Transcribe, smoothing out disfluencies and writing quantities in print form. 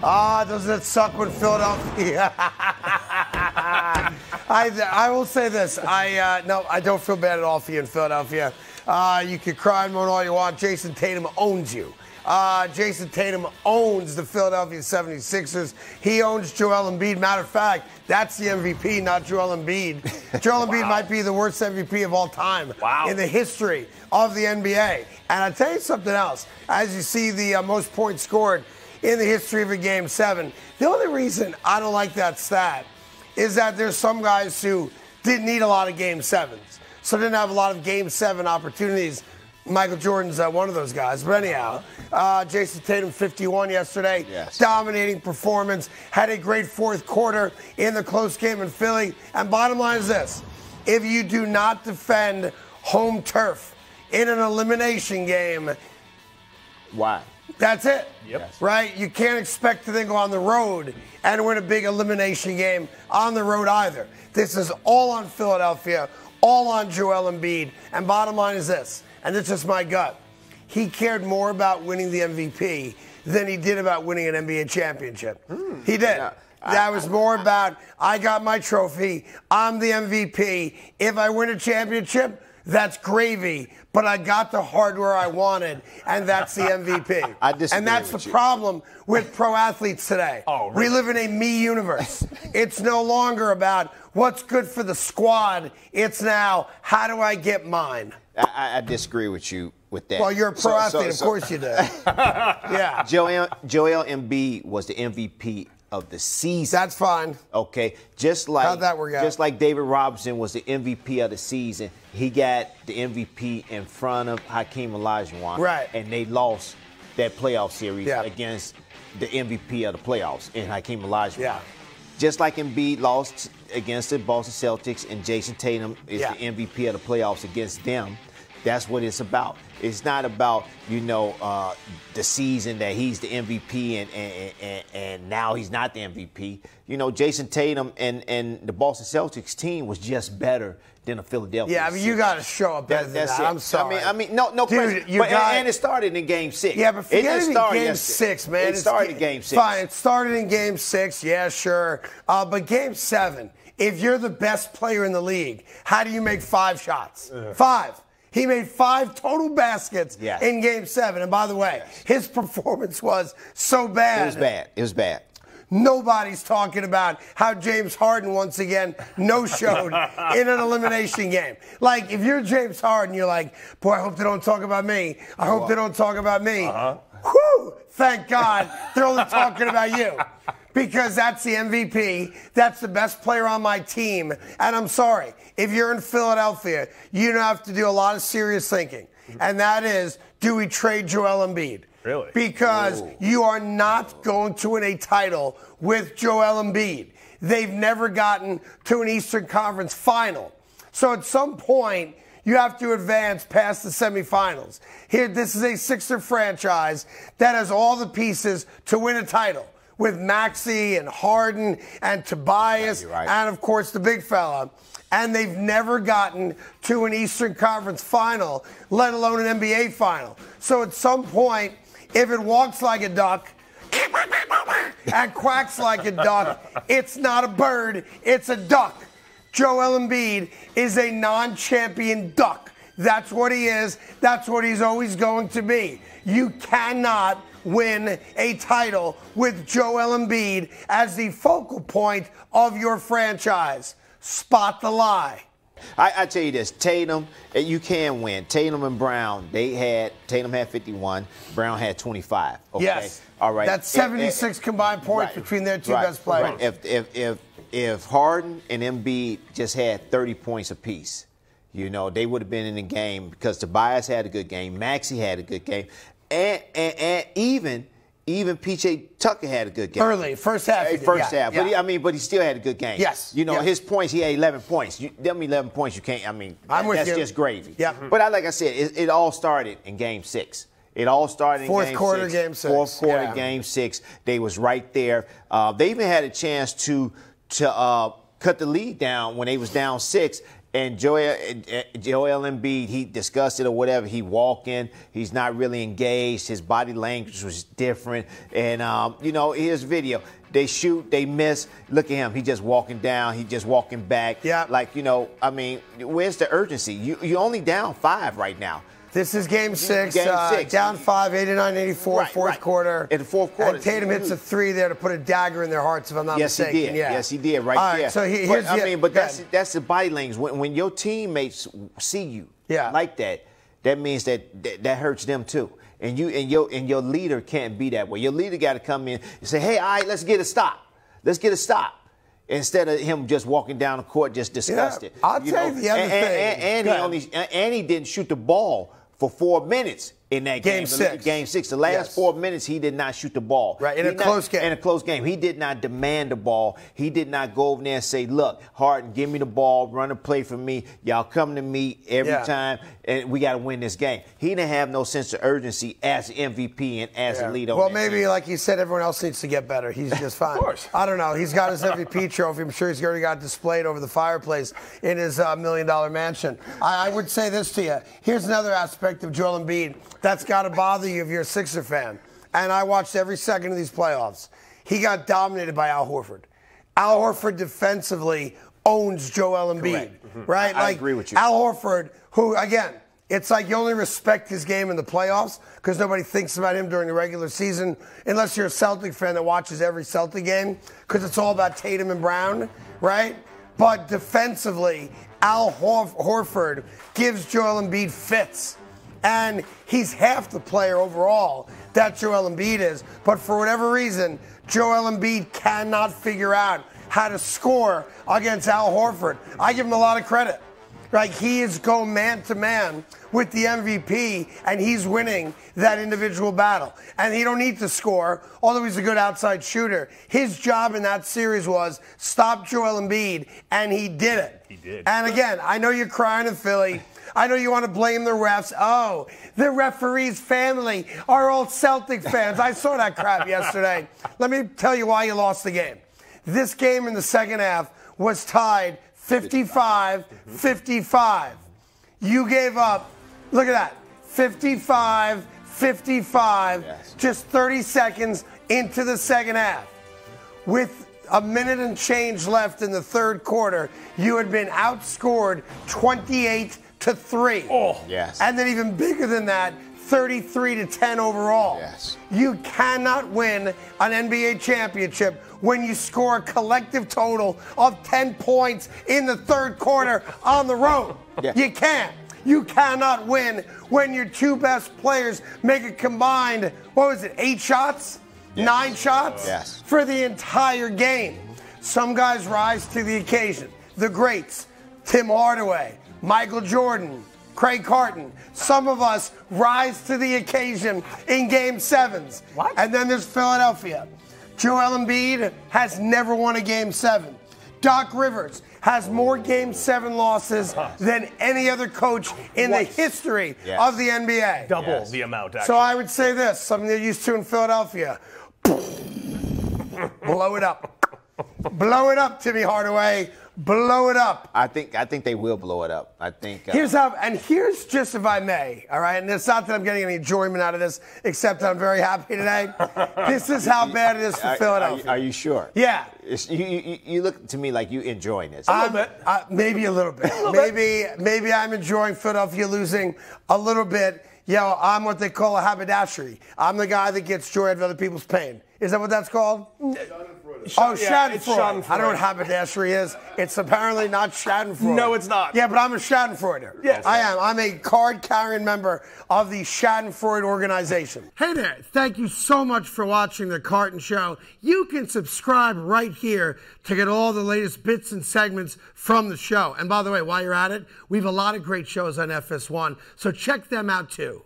Doesn't it suck when Philadelphia? I will say this. No, I don't feel bad at all for you in Philadelphia. You can cry and moan all you want. Jason Tatum owns you. Jason Tatum owns the Philadelphia 76ers. He owns Joel Embiid. Matter of fact, that's the MVP, not Joel Embiid. Joel Embiid might be the worst MVP of all time in the history of the NBA. And I'll tell you something else. As you see the most points scored in the history of a Game 7, the only reason I don't like that stat is that there's some guys who didn't need a lot of Game 7s, so didn't have a lot of Game 7 opportunities. Michael Jordan's one of those guys. But anyhow, Jason Tatum, 51 yesterday. Yes. Dominating performance. Had a great fourth quarter in the close game in Philly. And bottom line is this. If you do not defend home turf in an elimination game, why? That's it. Yep. Right? You can't expect to then go on the road and win a big elimination game on the road either. This is all on Philadelphia, all on Joel Embiid. And bottom line is this. And it's just my gut. He cared more about winning the MVP than he did about winning an NBA championship. He did. Yeah. That was more about, I got my trophy, I'm the MVP. If I win a championship, that's gravy. But I got the hardware I wanted, and that's the MVP. I disagree and that's with the you. problem with pro athletes today. Oh, really? We live in a me universe. It's no longer about what's good for the squad. It's now, how do I get mine? I disagree with you with that. Well, you're a pro athlete, of course you do. Yeah. Joel Embiid was the MVP of the season. That's fine. Okay, just like How'd that work out? Just like David Robinson was the MVP of the season, he got the MVP in front of Hakeem Olajuwon. Right. And they lost that playoff series Yeah. against the MVP of the playoffs in Hakeem Olajuwon. Yeah. Just like Embiid lost against the Boston Celtics, and Jason Tatum is the MVP of the playoffs against them. That's what it's about. It's not about, the season that he's the MVP and now he's not the MVP. Jason Tatum and the Boston Celtics team was just better than the Philadelphia. Yeah, I mean, you got to show up better than That's that. it. I'm sorry. I mean, no Dude, question. And it started in Game 6. Yeah, but forget it in Game yesterday. 6, man. It started in Game 6. Fine, it started in Game 6, yeah, sure. But Game 7, if you're the best player in the league, how do you make 5 shots? 5. He made 5 total baskets in Game 7. And by the way, his performance was so bad. It was bad. Nobody's talking about how James Harden once again no-showed in an elimination game. Like, if you're James Harden, you're like, boy, I hope they don't talk about me. I hope they don't talk about me. Whew! Thank God they're only talking about you. Because that's the MVP. That's the best player on my team. And I'm sorry, if you're in Philadelphia, you don't have to do a lot of serious thinking. And that is, do we trade Joel Embiid? Really? Because you are not going to win a title with Joel Embiid. They've never gotten to an Eastern Conference final. So at some point, you have to advance past the semifinals. Here, this is a Sixer franchise that has all the pieces to win a title, with Maxey and Harden and Tobias and, of course, the big fella. And they've never gotten to an Eastern Conference final, let alone an NBA final. So at some point, if it walks like a duck and quacks like a duck, it's not a bird, it's a duck. Joel Embiid is a non-champion duck. That's what he is. That's what he's always going to be. You cannot win a title with Joel Embiid as the focal point of your franchise. Spot the lie. I tell you this, Tatum, you can win. Tatum and Brown, Tatum had 51, Brown had 25. Okay? Yes. All right. That's 76 combined points between their two best players. Right. If Harden and Embiid just had 30 points apiece, they would have been in the game because Tobias had a good game, Maxey had a good game, and even P.J. Tucker had a good game. Early, first half. First half. But he still had a good game. Yes. His points, he had 11 points. Them 11 points, you can't, that's just gravy. Yeah. But like I said, it all started in Game 6. It all started in Fourth quarter, Game 6. Fourth quarter, Game 6. They was right there. They even had a chance to cut the lead down when they was down 6. And Joel Embiid, he discussed it or whatever. He walking. He's not really engaged. His body language was different. And, here's video. They shoot, they miss. Look at him. He just walking down. He just walking back. Yeah. Like, where's the urgency? You're only down 5 right now. This is game 6. Game 6. Down 5, 89-84, fourth quarter. In the fourth quarter. And Tatum hits a 3 there to put a dagger in their hearts, if I'm not mistaken. He did. Yeah. Yes, he did. Right All there. Right, so here's that's the body language. When your teammates see you like that, that means that hurts them too. And your leader can't be that way. Your leader got to come in and say, "Hey, all right, let's get a stop. Let's get a stop." Instead of him just walking down the court just disgusted. I'll tell you the other thing. And he didn't shoot the ball for 4 minutes in that game. Game 6. The last 4 minutes, he did not shoot the ball. Right, in a close game. In a close game. He did not demand the ball. He did not go over there and say, look, Harden, give me the ball, run a play for me. Y'all come to me every time, and we got to win this game. He didn't have no sense of urgency as MVP and as a leader. Well, maybe, like you said, everyone else needs to get better. He's just fine. Of course. I don't know. He's got his MVP trophy. I'm sure he's already got it displayed over the fireplace in his $1 million mansion. I would say this to you. Here's another aspect of Joel Embiid that's got to bother you if you're a Sixer fan. And I watched every second of these playoffs. He got dominated by Al Horford. Al Horford defensively owns Joel Embiid, right? I agree with you. Al Horford, who, again, it's like you only respect his game in the playoffs because nobody thinks about him during the regular season unless you're a Celtic fan that watches every Celtic game because it's all about Tatum and Brown, right? But defensively, Al Horford gives Joel Embiid fits. And he's half the player overall that Joel Embiid is. But for whatever reason, Joel Embiid cannot figure out how to score against Al Horford. I give him a lot of credit. Like, he is going man-to-man with the MVP, and he's winning that individual battle. And he don't need to score, although he's a good outside shooter. His job in that series was stop Joel Embiid, and he did it. He did. And again, I know you're crying in Philly. I know you want to blame the refs. Oh, the referee's family are all Celtic fans. I saw that crap yesterday. Let me tell you why you lost the game. This game in the second half was tied 55-55. You gave up, look at that, 55-55, just 30 seconds into the second half. With a minute and change left in the third quarter, you had been outscored 28-3. Oh, yes. And then even bigger than that, 33-10 overall. Yes. You cannot win an NBA championship when you score a collective total of 10 points in the third quarter on the road. Yeah. You can't. You cannot win when your two best players make a combined, 8 shots? Yes. 9 shots? Yes. For the entire game. Some guys rise to the occasion. The greats, Tim Hardaway, Michael Jordan, Craig Carton. Some of us rise to the occasion in Game 7s. What? And then there's Philadelphia. Joel Embiid has never won a Game 7. Doc Rivers has more Game 7 losses than any other coach in the history of the NBA. Double the amount, actually. So I would say this, something they're used to in Philadelphia. Blow it up. Blow it up, Timmy Hardaway. Blow it up. I think they will blow it up. I think. Here's just, if I may, all right, and it's not that I'm getting any enjoyment out of this, except I'm very happy today. This is how bad it is for Philadelphia. Are you sure? Yeah. You look to me like you enjoying this. A little bit. Maybe a little bit. Maybe I'm enjoying Philadelphia losing a little bit. I'm what they call a haberdashery. I'm the guy that gets joy out of other people's pain. Is that what that's called? Schadenfreude. I don't know what haberdashery is. It's apparently not Schadenfreude. No, it's not. Yeah, but I'm a Schadenfreuder. Yes. I am. I'm a card-carrying member of the Schadenfreude organization. Hey there. Thank you so much for watching The Carton Show. You can subscribe right here to get all the latest bits and segments from the show. And by the way, while you're at it, we have a lot of great shows on FS1, so check them out too.